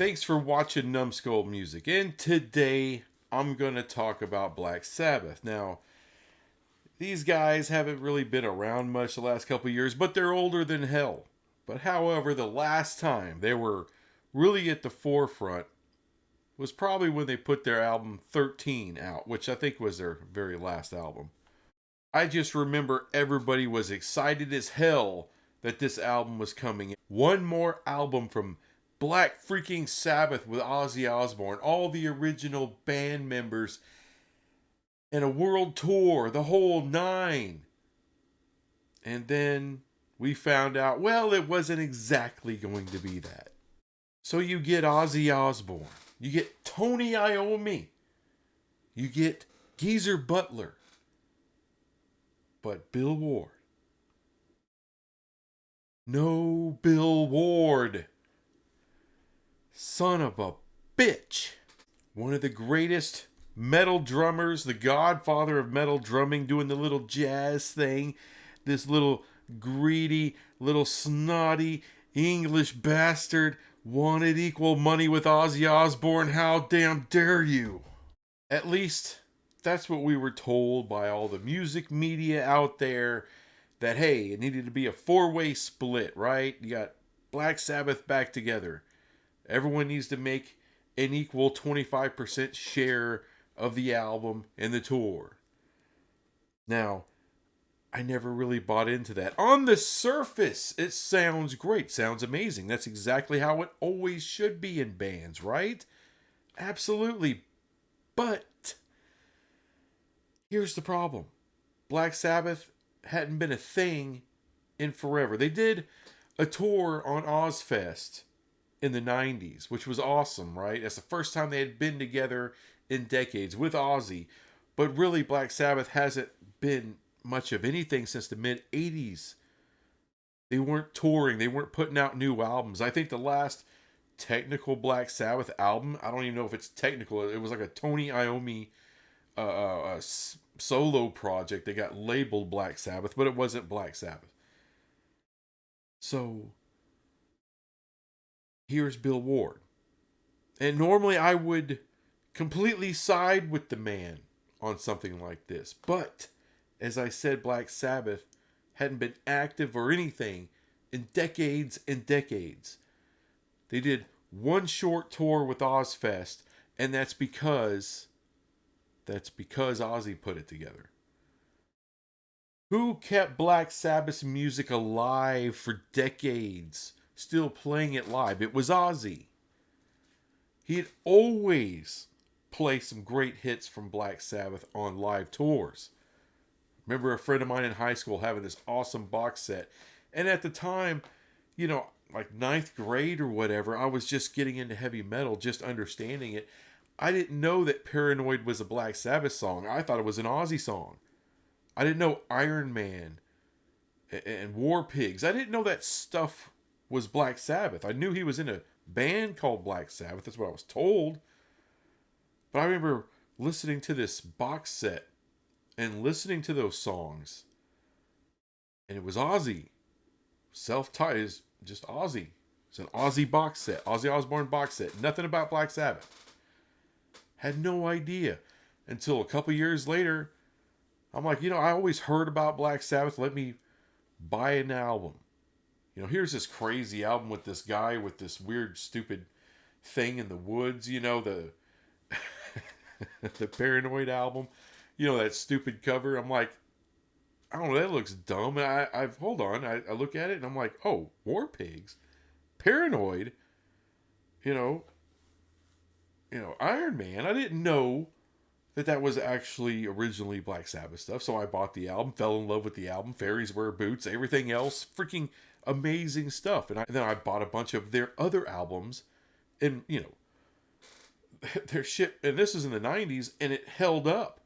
thanks for watching Numbskull Music. And today I'm going to talk about Black Sabbath. Now, these guys haven't really been around much the last couple of years, but they're older than hell. But however, the last time they were really at the forefront was probably when they put their album 13 out, which I think was their very last album. I just remember everybody was excited as hell that this album was coming. One more album from Black freaking Sabbath with Ozzy Osbourne, all the original band members, and a world tour, the whole nine. And then we found out, well, it wasn't exactly going to be that. So you get Ozzy Osbourne, you get Tony Iommi, you get Geezer Butler, but Bill Ward. No Bill Ward. Son of a bitch. One of the greatest metal drummers, the godfather of metal drumming, doing the little jazz thing. This little greedy, little snotty English bastard wanted equal money with Ozzy Osbourne. How damn dare you? At least that's what we were told by all the music media out there, that hey, it needed to be a four-way split, right? You got Black Sabbath back together. Everyone needs to make an equal 25% share of the album and the tour. Now, I never really bought into that. On the surface, it sounds great. Sounds amazing. That's exactly how it always should be in bands, right? Absolutely. But here's the problem. Black Sabbath hadn't been a thing in forever. They did a tour on Ozfest in the 90s, which was awesome, right? That's the first time they had been together in decades with Ozzy. But really, Black Sabbath hasn't been much of anything since the mid 80s. They weren't touring, they weren't putting out new albums. I think the last technical Black Sabbath album, I don't even know if it's technical, it was like a Tony Iommi solo project. They got labeled Black Sabbath, but it wasn't Black Sabbath. So here's Bill Ward. And normally I would completely side with the man on something like this. But as I said, Black Sabbath hadn't been active or anything in decades and decades. They did one short tour with Ozfest, and that's because Ozzy put it together. Who kept Black Sabbath's music alive for decades, still playing it live? It was Ozzy. He'd always play some great hits from Black Sabbath on live tours. Remember a friend of mine in high school having this awesome box set. And at the time, like ninth grade or whatever, I was just getting into heavy metal, just understanding it. I didn't know that Paranoid was a Black Sabbath song. I thought it was an Ozzy song. I didn't know Iron Man and War Pigs. I didn't know that stuff was Black Sabbath. I knew he was in a band called Black Sabbath. That's what I was told. But I remember listening to this box set and listening to those songs. And it was Ozzy. Self-titled is just Ozzy. It's an Ozzy box set. Ozzy Osbourne box set. Nothing about Black Sabbath. Had no idea. Until a couple years later, I'm like, I always heard about Black Sabbath. Let me buy an album. Here's this crazy album with this guy with this weird, stupid thing in the woods. The the Paranoid album. That stupid cover. I'm like, I don't know, that looks dumb. And I've hold on. I look at it and I'm like, oh, War Pigs, Paranoid. Iron Man. I didn't know that was actually originally Black Sabbath stuff. So I bought the album, fell in love with the album. Fairies Wear Boots, everything else, freaking amazing stuff. And then I bought a bunch of their other albums, and their shit. And this is in the 90s, and it held up.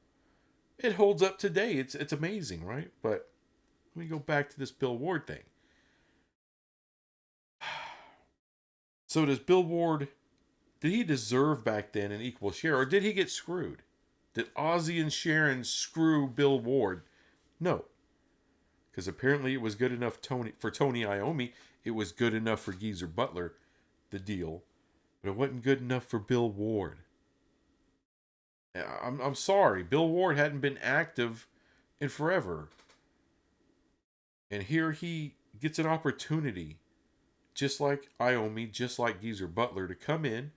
It holds up today. It's amazing, right? But let me go back to this Bill Ward thing. So does Bill Ward, did he deserve back then an equal share, or did he get screwed? Did Ozzy and Sharon screw Bill Ward? No. Because apparently it was good enough for Tony Iommi. It was good enough for Geezer Butler, the deal. but it wasn't good enough for Bill Ward. I'm sorry, Bill Ward hadn't been active in forever, and here he gets an opportunity, just like Iommi, just like Geezer Butler, to come in,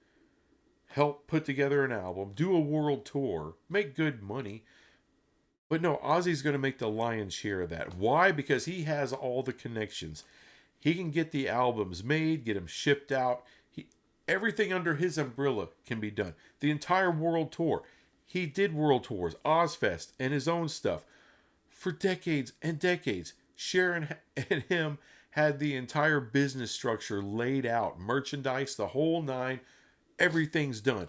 help put together an album, do a world tour, make good money. But no, Ozzy's going to make the lion's share of that. Why? Because he has all the connections. He can get the albums made, get them shipped out. Everything under his umbrella can be done. The entire world tour. He did world tours, Ozfest, and his own stuff for decades and decades. Sharon and him had the entire business structure laid out, merchandise, the whole nine. Everything's done.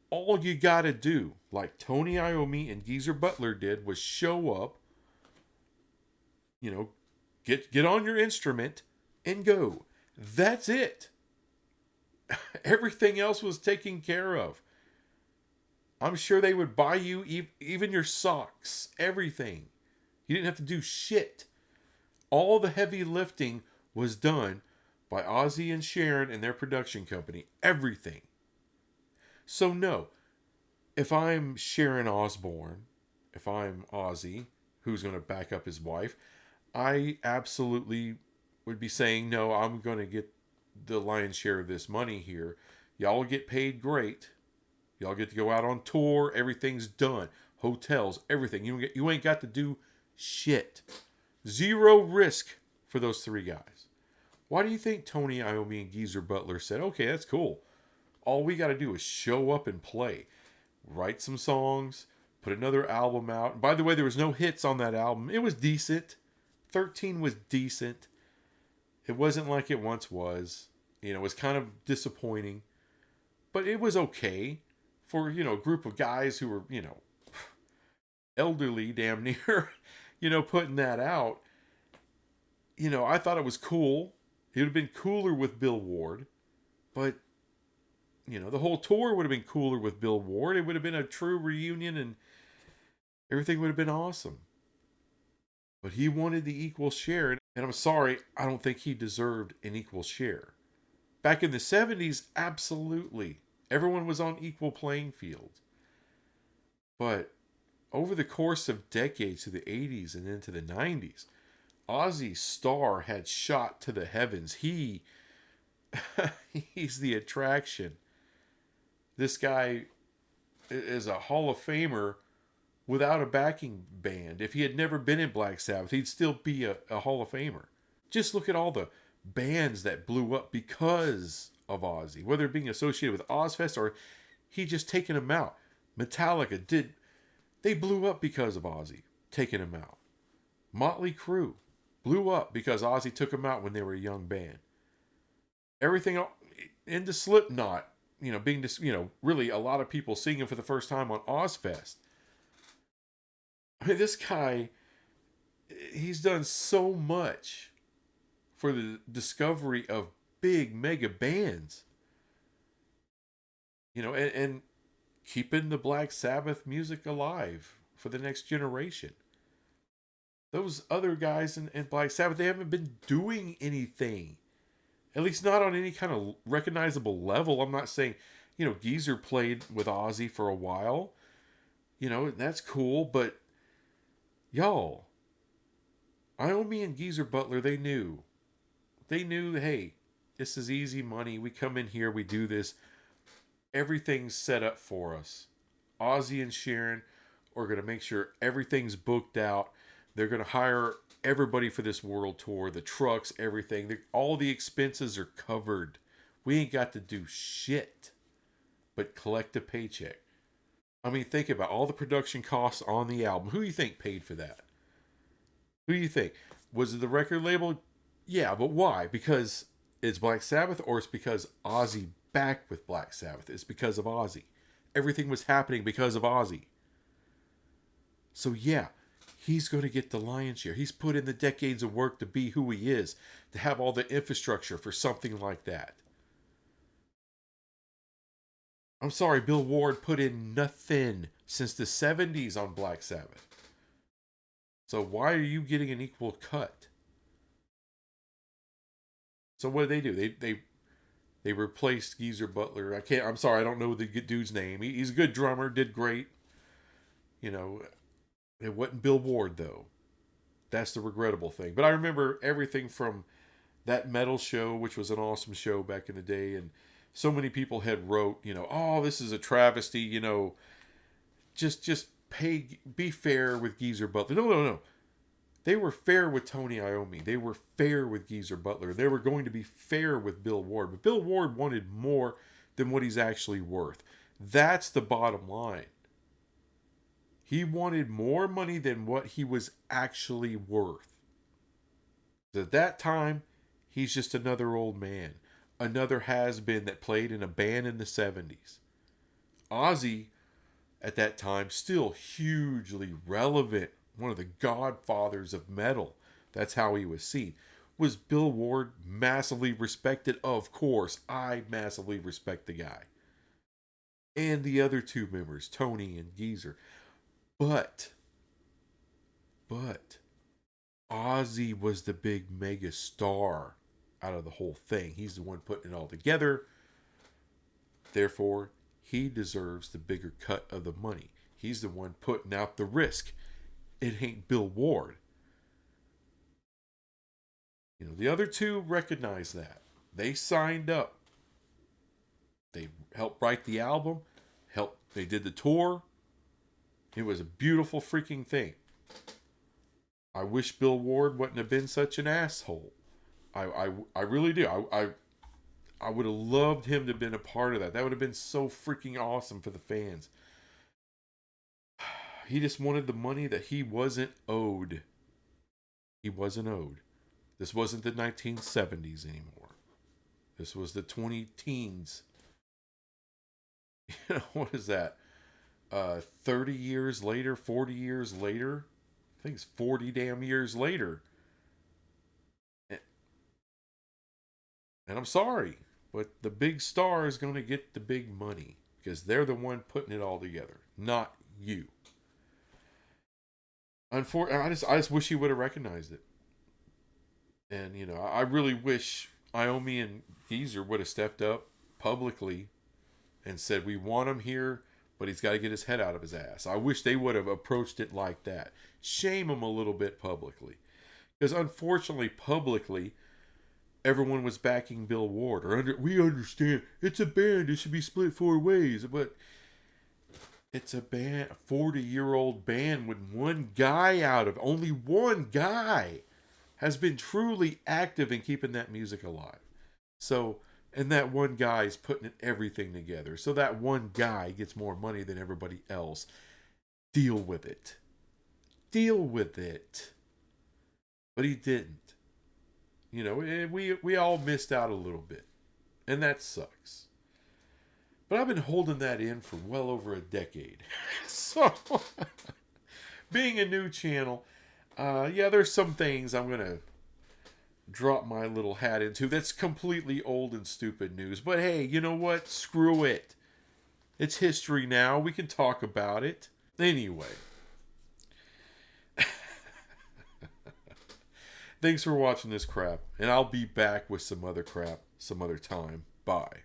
All you got to do, like Tony Iommi and Geezer Butler did, was show up, you know, get on your instrument and go. That's it. Everything else was taken care of. I'm sure they would buy you even your socks, everything. You didn't have to do shit. All the heavy lifting was done by Ozzy and Sharon and their production company. Everything. So no, if I'm Sharon Osbourne, if I'm Ozzy, who's going to back up his wife, I absolutely would be saying, no, I'm going to get the lion's share of this money here. Y'all get paid great. Y'all get to go out on tour. Everything's done. Hotels, everything. You ain't got to do shit. Zero risk for those three guys. Why do you think Tony Iommi and Geezer Butler said, okay, that's cool. All we got to do is show up and play. Write some songs. Put another album out. And by the way, there was no hits on that album. It was decent. 13 was decent. It wasn't like it once was. It was kind of disappointing. But it was okay for, a group of guys who were, elderly damn near, putting that out. I thought it was cool. It would have been cooler with Bill Ward. But, the whole tour would have been cooler with Bill Ward. It would have been a true reunion and everything would have been awesome. But he wanted the equal share. And I'm sorry, I don't think he deserved an equal share. Back in the 70s, absolutely. Everyone was on equal playing field. But over the course of decades to the 80s and into the 90s, Ozzy's star had shot to the heavens. He's the attraction. This guy is a Hall of Famer without a backing band. If he had never been in Black Sabbath, he'd still be a Hall of Famer. Just look at all the bands that blew up because of Ozzy, whether being associated with Ozfest or he just taking them out. Metallica they blew up because of Ozzy taking them out. Motley Crue blew up because Ozzy took them out when they were a young band. Everything into Slipknot, being this, really a lot of people seeing him for the first time on Ozfest. I mean, this guy, he's done so much for the discovery of big mega bands. And keeping the Black Sabbath music alive for the next generation. Those other guys in Black Sabbath, they haven't been doing anything. At least not on any kind of recognizable level. I'm not saying, Geezer played with Ozzy for a while. That's cool, but y'all, Iommi and Geezer Butler, they knew, hey, this is easy money. We come in here, we do this. Everything's set up for us. Ozzy and Sharon are going to make sure everything's booked out. They're going to hire everybody for this world tour, the trucks, everything. All the expenses are covered. We ain't got to do shit but collect a paycheck. I mean, think about all the production costs on the album. Who do you think paid for that? Who do you think? Was it the record label? Yeah, but why? Because it's Black Sabbath, or it's because Ozzy back with Black Sabbath? It's because of Ozzy. Everything was happening because of Ozzy. So yeah, he's going to get the lion's share. He's put in the decades of work to be who he is, to have all the infrastructure for something like that. I'm sorry, Bill Ward put in nothing since the 70s on Black Sabbath. So why are you getting an equal cut? So what do? They They replaced Geezer Butler. I'm sorry, I don't know the dude's name. He's a good drummer, did great. You know, it wasn't Bill Ward though. That's the regrettable thing. But I remember everything from that metal show, which was an awesome show back in the day, and so many people had wrote, oh, this is a travesty, just be fair with Geezer Butler. No, no, no. They were fair with Tony Iommi. They were fair with Geezer Butler. They were going to be fair with Bill Ward. But Bill Ward wanted more than what he's actually worth. That's the bottom line. He wanted more money than what he was actually worth. At that time, he's just another old man. Another has-been that played in a band in the 70s. Ozzy, at that time, still hugely relevant. One of the godfathers of metal. That's how he was seen. Was Bill Ward massively respected? Of course. I massively respect the guy. And the other two members, Tony and Geezer. But Ozzy was the big mega star out of the whole thing. He's the one putting it all together. Therefore, he deserves the bigger cut of the money. He's the one putting out the risk. It ain't Bill Ward. The other two recognize that. They signed up. They helped write the album. They did the tour. It was a beautiful freaking thing. I wish Bill Ward wouldn't have been such an asshole. I really do. I would have loved him to have been a part of that. That would have been so freaking awesome for the fans. He just wanted the money that he wasn't owed. He wasn't owed. This wasn't the 1970s anymore. This was the 20 teens. What is that? 30 years later, 40 years later? I think it's 40 damn years later. And I'm sorry, but the big star is going to get the big money because they're the one putting it all together, not you. Unfortunately, I just wish he would have recognized it. And, I really wish Iommi and Geezer would have stepped up publicly and said, we want him here, but he's got to get his head out of his ass. I wish they would have approached it like that. Shame him a little bit publicly. Because unfortunately, publicly, everyone was backing Bill Ward. We understand, it's a band, it should be split 4 ways. But it's a band, a 40-year-old band with only one guy has been truly active in keeping that music alive. So, and that one guy is putting everything together. So that one guy gets more money than everybody else. Deal with it. Deal with it. But he didn't. We all missed out a little bit. And that sucks. But I've been holding that in for well over a decade. So, being a new channel, there's some things I'm going to drop my little hat into that's completely old and stupid news. But hey, you know what? Screw it. It's history now. We can talk about it. Anyway. Thanks for watching this crap. And I'll be back with some other crap some other time. Bye.